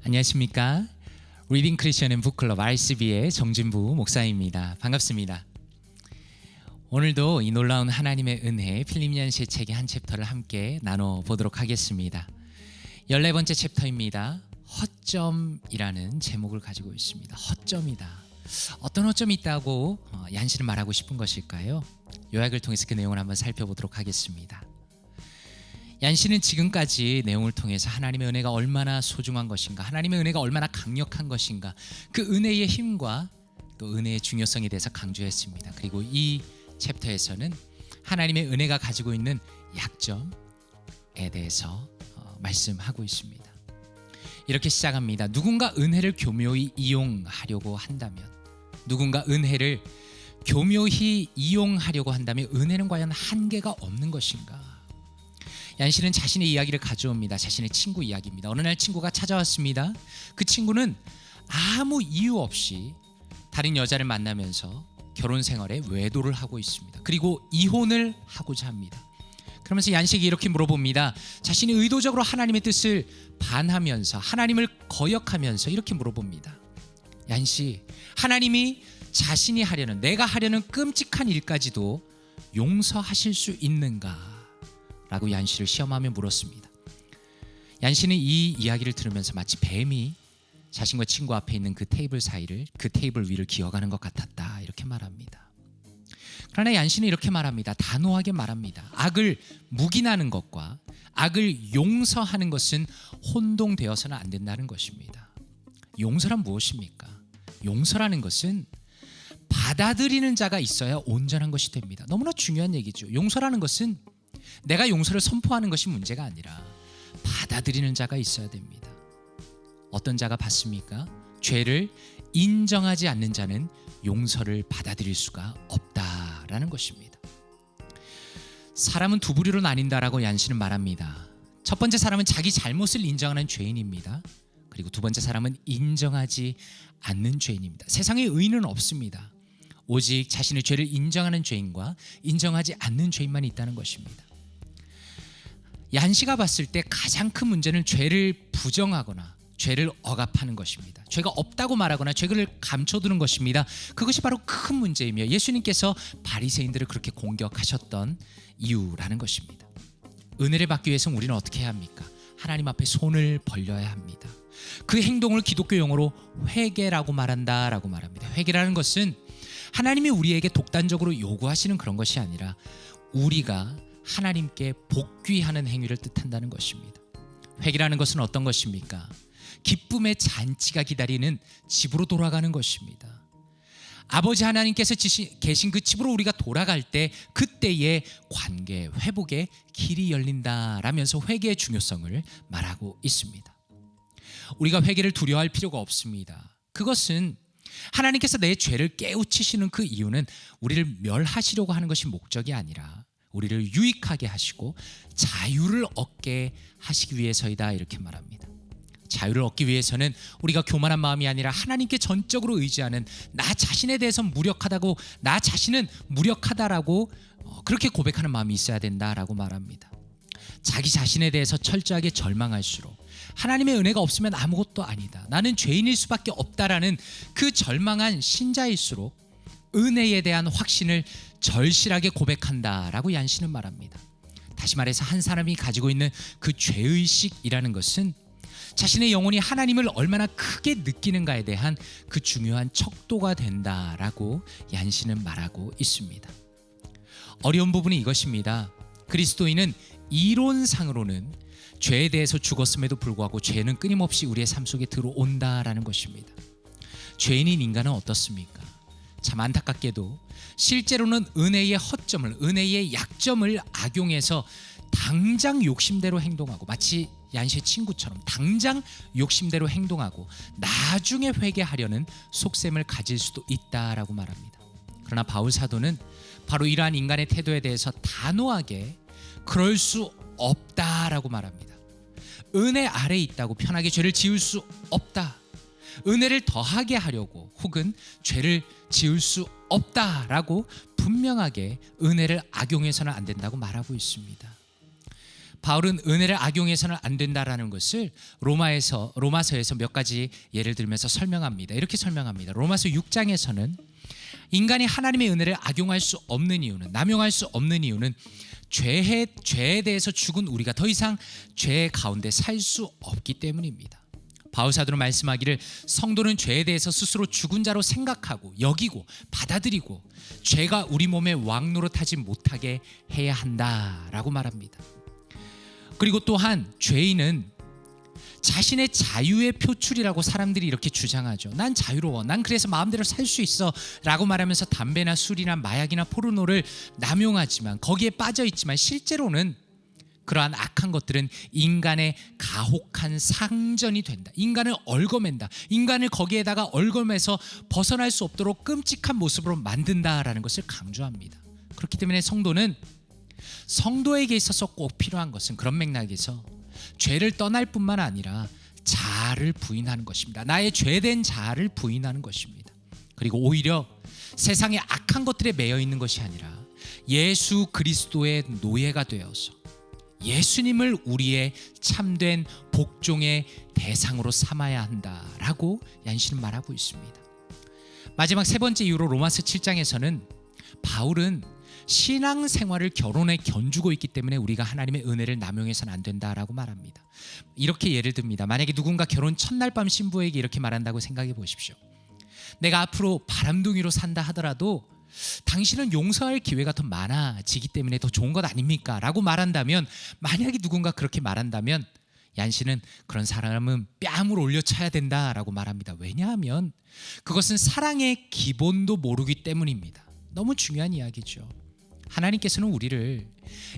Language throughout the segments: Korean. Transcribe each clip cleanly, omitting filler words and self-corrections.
안녕하십니까? 리딩 크리스천 앤 북클럽 RCB의 정진부 목사입니다. 반갑습니다. 오늘도 이 놀라운 하나님의 은혜 필립리안서의 책의 한 챕터를 함께 나눠보도록 하겠습니다. 14번째 챕터입니다. 허점이라는 제목을 가지고 있습니다. 허점이다. 어떤 허점이 있다고 얀시는 말하고 싶은 것일까요? 요약을 통해서 그 내용을 한번 살펴보도록 하겠습니다. 얀시는 지금까지 내용을 통해서 하나님의 은혜가 얼마나 소중한 것인가, 하나님의 은혜가 얼마나 강력한 것인가, 그 은혜의 힘과 또 은혜의 중요성에 대해서 강조했습니다. 그리고 이 챕터에서는 하나님의 은혜가 가지고 있는 약점에 대해서 말씀하고 있습니다. 이렇게 시작합니다. 누군가 은혜를 교묘히 이용하려고 한다면, 누군가 은혜를 교묘히 이용하려고 한다면 은혜는 과연 한계가 없는 것인가? 얀시는 자신의 이야기를 가져옵니다. 자신의 친구 이야기입니다. 어느 날 친구가 찾아왔습니다. 그 친구는 아무 이유 없이 다른 여자를 만나면서 결혼 생활에 외도를 하고 있습니다. 그리고 이혼을 하고자 합니다. 그러면서 얀시에게 이렇게 물어봅니다. 자신이 의도적으로 하나님의 뜻을 반하면서 하나님을 거역하면서 이렇게 물어봅니다. 얀시, 하나님이 자신이 하려는, 내가 하려는 끔찍한 일까지도 용서하실 수 있는가? 라고 얀시를 시험하며 물었습니다. 얀시는 이 이야기를 들으면서 마치 뱀이 자신과 친구 앞에 있는 그 테이블 위를 기어가는 것 같았다, 이렇게 말합니다. 그러나 얀시는 이렇게 말합니다. 단호하게 말합니다. 악을 묵인하는 것과 악을 용서하는 것은 혼동되어서는 안 된다는 것입니다. 용서란 무엇입니까? 용서라는 것은 받아들이는 자가 있어야 온전한 것이 됩니다. 너무나 중요한 얘기죠. 용서라는 것은 내가 용서를 선포하는 것이 문제가 아니라 받아들이는 자가 있어야 됩니다. 어떤 자가 받습니까? 죄를 인정하지 않는 자는 용서를 받아들일 수가 없다라는 것입니다. 사람은 두 부류로 나뉜다라고 얀시는 말합니다. 첫 번째 사람은 자기 잘못을 인정하는 죄인입니다. 그리고 두 번째 사람은 인정하지 않는 죄인입니다. 세상에 의인은 없습니다. 오직 자신의 죄를 인정하는 죄인과 인정하지 않는 죄인만 있다는 것입니다. 얀시가 봤을 때 가장 큰 문제는 죄를 부정하거나 죄를 억압하는 것입니다. 죄가 없다고 말하거나 죄를 감춰두는 것입니다. 그것이 바로 큰 문제이며 예수님께서 바리새인들을 그렇게 공격하셨던 이유라는 것입니다. 은혜를 받기 위해서는 우리는 어떻게 해야 합니까? 하나님 앞에 손을 벌려야 합니다. 그 행동을 기독교 용어로 회개라고 말한다라고 말합니다. 회개라는 것은 하나님이 우리에게 독단적으로 요구하시는 그런 것이 아니라 우리가 하나님께 복귀하는 행위를 뜻한다는 것입니다. 회개라는 것은 어떤 것입니까? 기쁨의 잔치가 기다리는 집으로 돌아가는 것입니다. 아버지 하나님께서 계신 그 집으로 우리가 돌아갈 때 그때의 관계 회복의 길이 열린다라면서 회개의 중요성을 말하고 있습니다. 우리가 회개를 두려워할 필요가 없습니다. 그것은 하나님께서 내 죄를 깨우치시는 그 이유는 우리를 멸하시려고 하는 것이 목적이 아니라 우리를 유익하게 하시고 자유를 얻게 하시기 위해서이다, 이렇게 말합니다. 자유를 얻기 위해서는 우리가 교만한 마음이 아니라 하나님께 전적으로 의지하는, 나 자신에 대해서 무력하다고, 나 자신은 무력하다라고 그렇게 고백하는 마음이 있어야 된다라고 말합니다. 자기 자신에 대해서 철저하게 절망할수록 하나님의 은혜가 없으면 아무것도 아니다, 나는 죄인일 수밖에 없다라는 그 절망한 신자일수록 은혜에 대한 확신을 절실하게 고백한다라고 얀시는 말합니다. 다시 말해서 한 사람이 가지고 있는 그 죄의식이라는 것은 자신의 영혼이 하나님을 얼마나 크게 느끼는가에 대한 그 중요한 척도가 된다라고 얀시는 말하고 있습니다. 어려운 부분이 이것입니다. 그리스도인은 이론상으로는 죄에 대해서 죽었음에도 불구하고 죄는 끊임없이 우리의 삶 속에 들어온다라는 것입니다. 죄인인 인간은 어떻습니까? 참 안타깝게도 실제로는 은혜의 허점을, 은혜의 약점을 악용해서 당장 욕심대로 행동하고, 마치 얀시의 친구처럼 당장 욕심대로 행동하고 나중에 회개하려는 속셈을 가질 수도 있다라고 말합니다. 그러나 바울 사도는 바로 이러한 인간의 태도에 대해서 단호하게 그럴 수 없다라고 말합니다. 은혜 아래에 있다고 편하게 죄를 지을 수 없다. 은혜를 더하게 하려고 혹은 죄를 지을 수 없다라고 분명하게 은혜를 악용해서는 안 된다고 말하고 있습니다. 바울은 은혜를 악용해서는 안 된다라는 것을 로마서에서 몇 가지 예를 들면서 설명합니다. 이렇게 설명합니다. 로마서 6장에서는 인간이 하나님의 은혜를 악용할 수 없는 이유는, 남용할 수 없는 이유는 죄에 대해서 죽은 우리가 더 이상 죄 가운데 살 수 없기 때문입니다. 바울 사도는 말씀하기를 성도는 죄에 대해서 스스로 죽은 자로 생각하고 여기고 받아들이고 죄가 우리 몸에 왕노릇하지 못하게 해야 한다라고 말합니다. 그리고 또한 죄인은 자신의 자유의 표출이라고 사람들이 이렇게 주장하죠. 난 자유로워, 난 그래서 마음대로 살 수 있어 라고 말하면서 담배나 술이나 마약이나 포르노를 남용하지만, 거기에 빠져 있지만 실제로는 그러한 악한 것들은 인간의 가혹한 상전이 된다. 인간을 얽어맨다. 인간을 거기에다가 얽어매서 벗어날 수 없도록 끔찍한 모습으로 만든다라는 것을 강조합니다. 그렇기 때문에 성도에게 있어서 꼭 필요한 것은 그런 맥락에서 죄를 떠날 뿐만 아니라 자아를 부인하는 것입니다. 나의 죄된 자아를 부인하는 것입니다. 그리고 오히려 세상의 악한 것들에 매여 있는 것이 아니라 예수 그리스도의 노예가 되어서 예수님을 우리의 참된 복종의 대상으로 삼아야 한다라고 얀신은 말하고 있습니다. 마지막 세 번째 이유로 로마서 7장에서는 바울은 신앙생활을 결혼에 견주고 있기 때문에 우리가 하나님의 은혜를 남용해서는 안 된다라고 말합니다. 이렇게 예를 듭니다. 만약에 누군가 결혼 첫날 밤 신부에게 이렇게 말한다고 생각해 보십시오. 내가 앞으로 바람둥이로 산다 하더라도 당신은 용서할 기회가 더 많아지기 때문에 더 좋은 것 아닙니까? 라고 말한다면, 만약에 누군가 그렇게 말한다면 얀씨는 그런 사람은 뺨을 올려쳐야 된다라고 말합니다. 왜냐하면 그것은 사랑의 기본도 모르기 때문입니다. 너무 중요한 이야기죠. 하나님께서는 우리를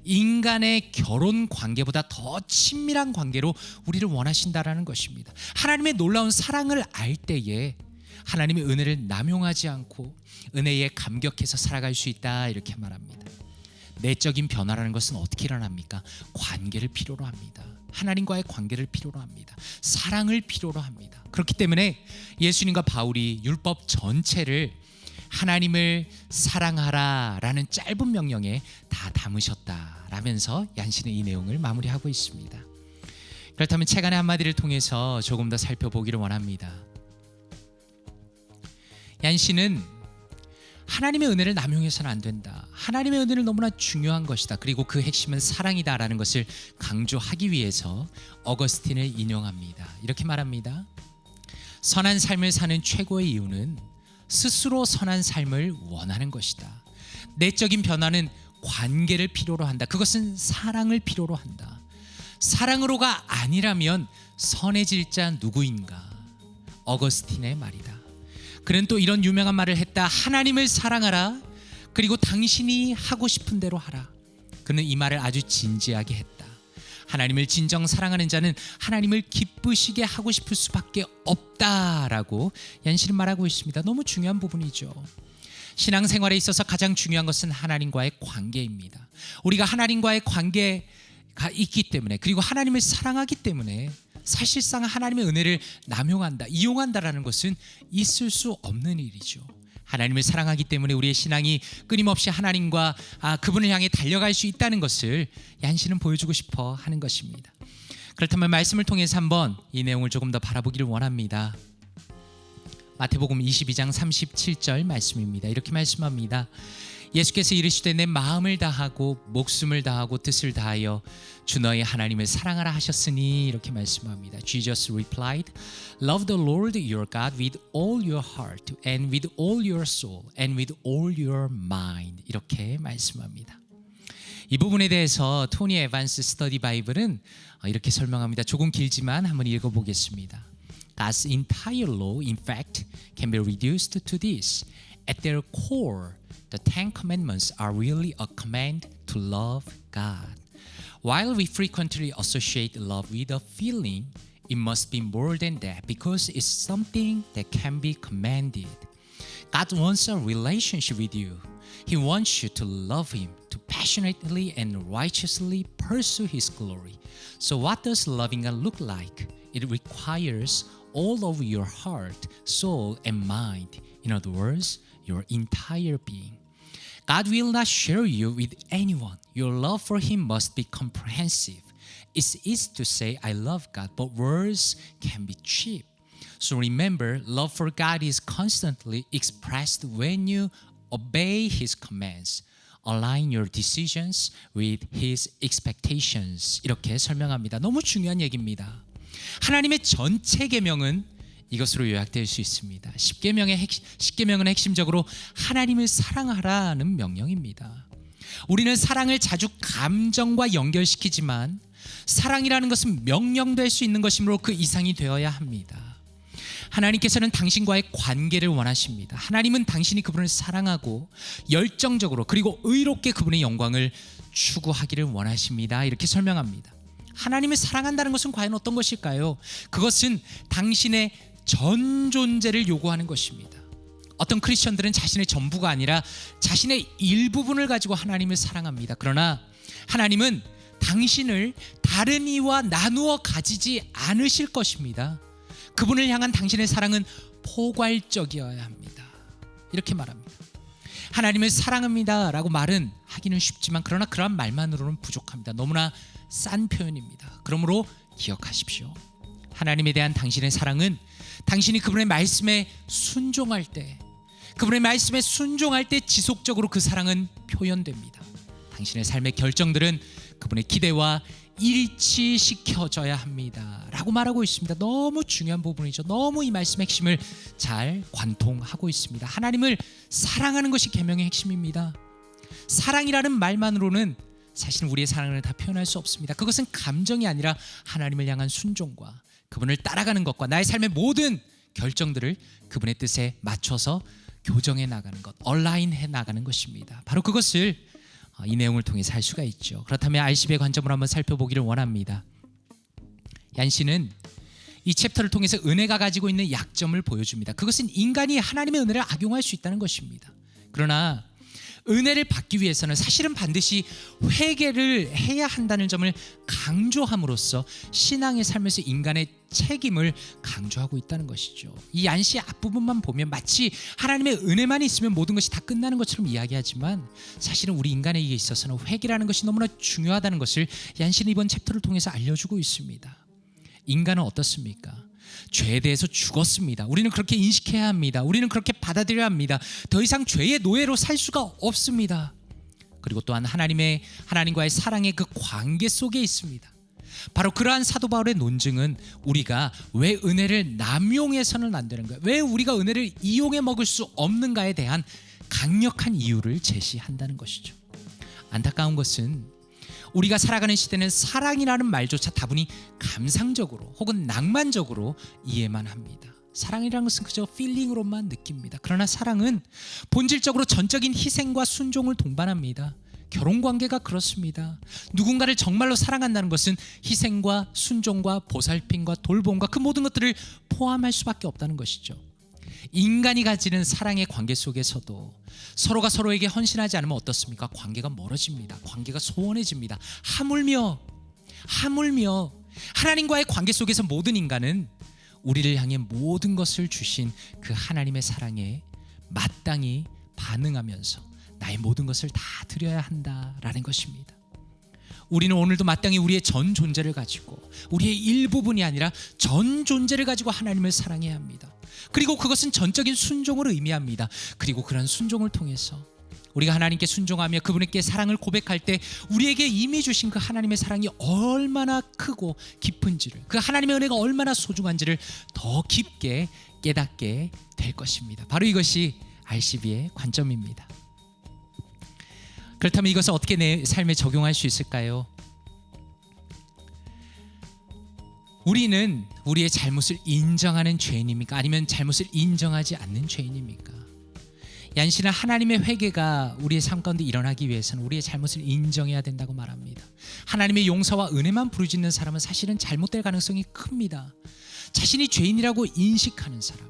인간의 결혼 관계보다 더 친밀한 관계로 우리를 원하신다라는 것입니다. 하나님의 놀라운 사랑을 알 때에 하나님의 은혜를 남용하지 않고 은혜에 감격해서 살아갈 수 있다, 이렇게 말합니다. 내적인 변화라는 것은 어떻게 일어납니까? 관계를 필요로 합니다. 하나님과의 관계를 필요로 합니다. 사랑을 필요로 합니다. 그렇기 때문에 예수님과 바울이 율법 전체를 하나님을 사랑하라라는 짧은 명령에 다 담으셨다라면서 얀신은 이 내용을 마무리하고 있습니다. 그렇다면 책 안의 한마디를 통해서 조금 더 살펴보기를 원합니다. 얀신은 하나님의 은혜를 남용해서는 안 된다. 하나님의 은혜는 너무나 중요한 것이다. 그리고 그 핵심은 사랑이다라는 것을 강조하기 위해서 어거스틴을 인용합니다. 이렇게 말합니다. 선한 삶을 사는 최고의 이유는 스스로 선한 삶을 원하는 것이다. 내적인 변화는 관계를 필요로 한다. 그것은 사랑을 필요로 한다. 사랑으로가 아니라면 선해질 자 누구인가? 어거스틴의 말이다. 그는 또 이런 유명한 말을 했다. 하나님을 사랑하라. 그리고 당신이 하고 싶은 대로 하라. 그는 이 말을 아주 진지하게 했다. 하나님을 진정 사랑하는 자는 하나님을 기쁘시게 하고 싶을 수밖에 없다라고 얀신은 말하고 있습니다. 너무 중요한 부분이죠. 신앙생활에 있어서 가장 중요한 것은 하나님과의 관계입니다. 우리가 하나님과의 관계가 있기 때문에, 그리고 하나님을 사랑하기 때문에 사실상 하나님의 은혜를 남용한다, 이용한다라는 것은 있을 수 없는 일이죠. 하나님을 사랑하기 때문에 우리의 신앙이 끊임없이 하나님과 그분을 향해 달려갈 수 있다는 것을 얀신은 보여주고 싶어 하는 것입니다. 그렇다면 말씀을 통해서 한번 이 내용을 조금 더 바라보기를 원합니다. 마태복음 22장 37절 말씀입니다. 이렇게 말씀합니다. 예수께서 이르시되 내 마음을 다하고 목숨을 다하고 뜻을 다하여 주 너의 하나님을 사랑하라 하셨으니, 이렇게 말씀합니다. Jesus replied, Love the Lord your God with all your heart and with all your soul and with all your mind. 이렇게 말씀합니다. 이 부분에 대해서 토니 에반스 스터디 바이블은 이렇게 설명합니다. 조금 길지만 한번 읽어보겠습니다. God's entire law, in fact, can be reduced to this. At their core, the Ten Commandments are really a command to love God. While we frequently associate love with a feeling, it must be more than that because it's something that can be commanded. God wants a relationship with you. He wants you to love Him, to passionately and righteously pursue His glory. So what does loving God look like? It requires all of your heart, soul, and mind. In other words, your entire being. God will not share you with anyone. Your love for Him must be comprehensive. It's easy to say I love God, but words can be cheap. So remember, love for God is constantly expressed when you obey His commands. Align your decisions with His expectations. 이렇게 설명합니다. 너무 중요한 얘기입니다. 하나님의 전체 계명은 이것으로 요약될 수 있습니다. 10계명은 핵심적으로 하나님을 사랑하라는 명령입니다. 우리는 사랑을 자주 감정과 연결시키지만 사랑이라는 것은 명령될 수 있는 것이므로 그 이상이 되어야 합니다. 하나님께서는 당신과의 관계를 원하십니다. 하나님은 당신이 그분을 사랑하고 열정적으로 그리고 의롭게 그분의 영광을 추구하기를 원하십니다. 이렇게 설명합니다. 하나님을 사랑한다는 것은 과연 어떤 것일까요? 그것은 당신의 전 존재를 요구하는 것입니다. 어떤 크리스천들은 자신의 전부가 아니라 자신의 일부분을 가지고 하나님을 사랑합니다. 그러나 하나님은 당신을 다른 이와 나누어 가지지 않으실 것입니다. 그분을 향한 당신의 사랑은 포괄적이어야 합니다. 이렇게 말합니다. 하나님을 사랑합니다 라고 말은 하기는 쉽지만 그러나 그러한 말만으로는 부족합니다. 너무나 싼 표현입니다. 그러므로 기억하십시오. 하나님에 대한 당신의 사랑은 당신이 그분의 말씀에 순종할 때, 그분의 말씀에 순종할 때 지속적으로 그 사랑은 표현됩니다. 당신의 삶의 결정들은 그분의 기대와 일치시켜져야 합니다 라고 말하고 있습니다. 너무 중요한 부분이죠. 너무 이 말씀의 핵심을 잘 관통하고 있습니다. 하나님을 사랑하는 것이 계명의 핵심입니다. 사랑이라는 말만으로는 사실 우리의 사랑을 다 표현할 수 없습니다. 그것은 감정이 아니라 하나님을 향한 순종과 그분을 따라가는 것과 나의 삶의 모든 결정들을 그분의 뜻에 맞춰서 교정해 나가는 것, 얼라인해 나가는 것입니다. 바로 그것을 이 내용을 통해서 할 수가 있죠. 그렇다면 RCB의 관점으로 한번 살펴보기를 원합니다. 얀 씨는 이 챕터를 통해서 은혜가 가지고 있는 약점을 보여줍니다. 그것은 인간이 하나님의 은혜를 악용할 수 있다는 것입니다. 그러나 은혜를 받기 위해서는 사실은 반드시 회개를 해야 한다는 점을 강조함으로써 신앙의 삶에서 인간의 책임을 강조하고 있다는 것이죠. 이 얀 씨의 앞부분만 보면 마치 하나님의 은혜만 있으면 모든 것이 다 끝나는 것처럼 이야기하지만 사실은 우리 인간에게 있어서는 회개라는 것이 너무나 중요하다는 것을 얀 씨는 이번 챕터를 통해서 알려주고 있습니다. 인간은 어떻습니까? 죄에 대해서 죽었습니다. 우리는 그렇게 인식해야 합니다. 우리는 그렇게 받아들여야 합니다. 더 이상 죄의 노예로 살 수가 없습니다. 그리고 또한 하나님과의 사랑의 그 관계 속에 있습니다. 바로 그러한 사도 바울의 논증은 우리가 왜 은혜를 남용해서는 안 되는 거예요, 왜 우리가 은혜를 이용해 먹을 수 없는가에 대한 강력한 이유를 제시한다는 것이죠. 안타까운 것은 우리가 살아가는 시대는 사랑이라는 말조차 다분히 감상적으로 혹은 낭만적으로 이해만 합니다. 사랑이라는 것은 그저 필링으로만 느낍니다. 그러나 사랑은 본질적으로 전적인 희생과 순종을 동반합니다. 결혼관계가 그렇습니다. 누군가를 정말로 사랑한다는 것은 희생과 순종과 보살핌과 돌봄과 그 모든 것들을 포함할 수밖에 없다는 것이죠. 인간이 가지는 사랑의 관계 속에서도 서로가 서로에게 헌신하지 않으면 어떻습니까? 관계가 멀어집니다. 관계가 소원해집니다. 하물며 하나님과의 관계 속에서 모든 인간은 우리를 향해 모든 것을 주신 그 하나님의 사랑에 마땅히 반응하면서 나의 모든 것을 다 드려야 한다라는 것입니다. 우리는 오늘도 마땅히 우리의 전 존재를 가지고 우리의 일부분이 아니라 전 존재를 가지고 하나님을 사랑해야 합니다. 그리고 그것은 전적인 순종을 의미합니다. 그리고 그런 순종을 통해서 우리가 하나님께 순종하며 그분께 사랑을 고백할 때 우리에게 이미 주신 그 하나님의 사랑이 얼마나 크고 깊은지를, 그 하나님의 은혜가 얼마나 소중한지를 더 깊게 깨닫게 될 것입니다. 바로 이것이 RCB의 관점입니다. 그렇다면 이것을 어떻게 내 삶에 적용할 수 있을까요? 우리는 우리의 잘못을 인정하는 죄인입니까? 아니면 잘못을 인정하지 않는 죄인입니까? 얀 씨는 하나님의 회개가 우리의 삶 가운데 일어나기 위해서는 우리의 잘못을 인정해야 된다고 말합니다. 하나님의 용서와 은혜만 부르짖는 사람은 사실은 잘못될 가능성이 큽니다. 자신이 죄인이라고 인식하는 사람,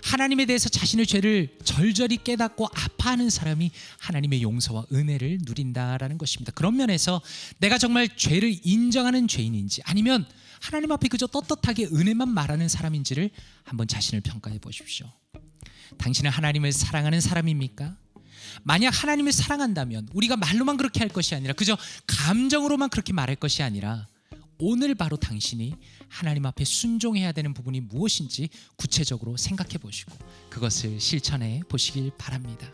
하나님에 대해서 자신의 죄를 절절히 깨닫고 아파하는 사람이 하나님의 용서와 은혜를 누린다라는 것입니다. 그런 면에서 내가 정말 죄를 인정하는 죄인인지 아니면 하나님 앞에 그저 떳떳하게 은혜만 말하는 사람인지를 한번 자신을 평가해 보십시오. 당신은 하나님을 사랑하는 사람입니까? 만약 하나님을 사랑한다면 우리가 말로만 그렇게 할 것이 아니라 그저 감정으로만 그렇게 말할 것이 아니라 오늘 바로 당신이 하나님 앞에 순종해야 되는 부분이 무엇인지 구체적으로 생각해 보시고 그것을 실천해 보시길 바랍니다.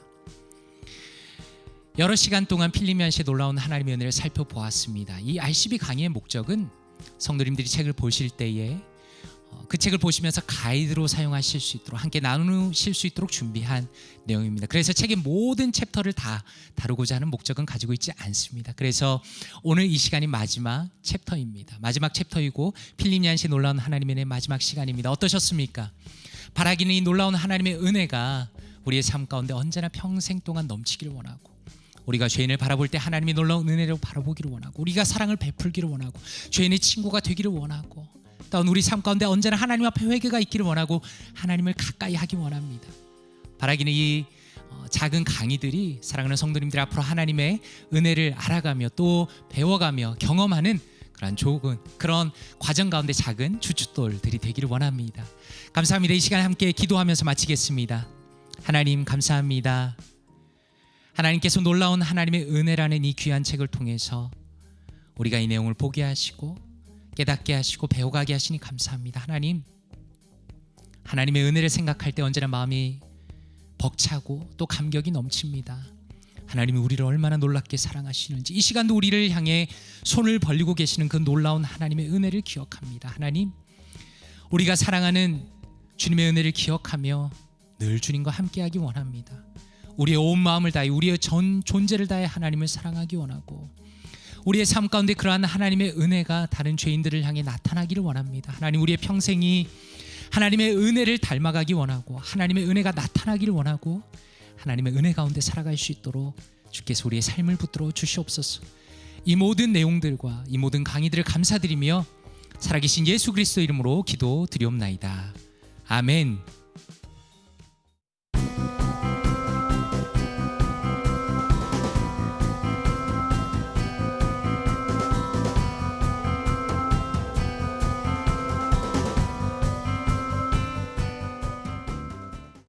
여러 시간 동안 필리미안시에 놀라운 하나님의 은혜를 살펴보았습니다. 이 RCB 강의의 목적은 성도님들이 책을 보실 때에 그 책을 보시면서 가이드로 사용하실 수 있도록 함께 나누실 수 있도록 준비한 내용입니다. 그래서 책의 모든 챕터를 다 다루고자 하는 목적은 가지고 있지 않습니다. 그래서 오늘 이 시간이 마지막 챕터입니다. 마지막 챕터이고 필리미안시에 놀라운 하나님의 은혜의 마지막 시간입니다. 어떠셨습니까? 바라기는 이 놀라운 하나님의 은혜가 우리의 삶 가운데 언제나 평생 동안 넘치기를 원하고, 우리가 죄인을 바라볼 때 하나님이 놀라운 은혜로 바라보기를 원하고, 우리가 사랑을 베풀기를 원하고, 죄인의 친구가 되기를 원하고, 또한 우리 삶 가운데 언제나 하나님 앞에 회개가 있기를 원하고 하나님을 가까이 하기 원합니다. 바라기는 이 작은 강의들이 사랑하는 성도님들 앞으로 하나님의 은혜를 알아가며 또 배워가며 경험하는 그런 과정 가운데 작은 주춧돌들이 되기를 원합니다. 감사합니다. 이 시간 함께 기도하면서 마치겠습니다. 하나님 감사합니다. 하나님께서 놀라운 하나님의 은혜라는 이 귀한 책을 통해서 우리가 이 내용을 보게 하시고 깨닫게 하시고 배워가게 하시니 감사합니다. 하나님의 은혜를 생각할 때 언제나 마음이 벅차고 또 감격이 넘칩니다. 하나님이 우리를 얼마나 놀랍게 사랑하시는지, 이 시간도 우리를 향해 손을 벌리고 계시는 그 놀라운 하나님의 은혜를 기억합니다. 하나님, 우리가 사랑하는 주님의 은혜를 기억하며 늘 주님과 함께하기 원합니다. 우리의 온 마음을 다해 우리의 전 존재를 다해 하나님을 사랑하기 원하고, 우리의 삶 가운데 그러한 하나님의 은혜가 다른 죄인들을 향해 나타나기를 원합니다. 하나님, 우리의 평생이 하나님의 은혜를 닮아가기 원하고 하나님의 은혜가 나타나기를 원하고 하나님의 은혜 가운데 살아갈 수 있도록 주께서 우리의 삶을 붙들어 주시옵소서. 이 모든 내용들과 이 모든 강의들을 감사드리며 살아계신 예수 그리스도 이름으로 기도드리옵나이다. 아멘.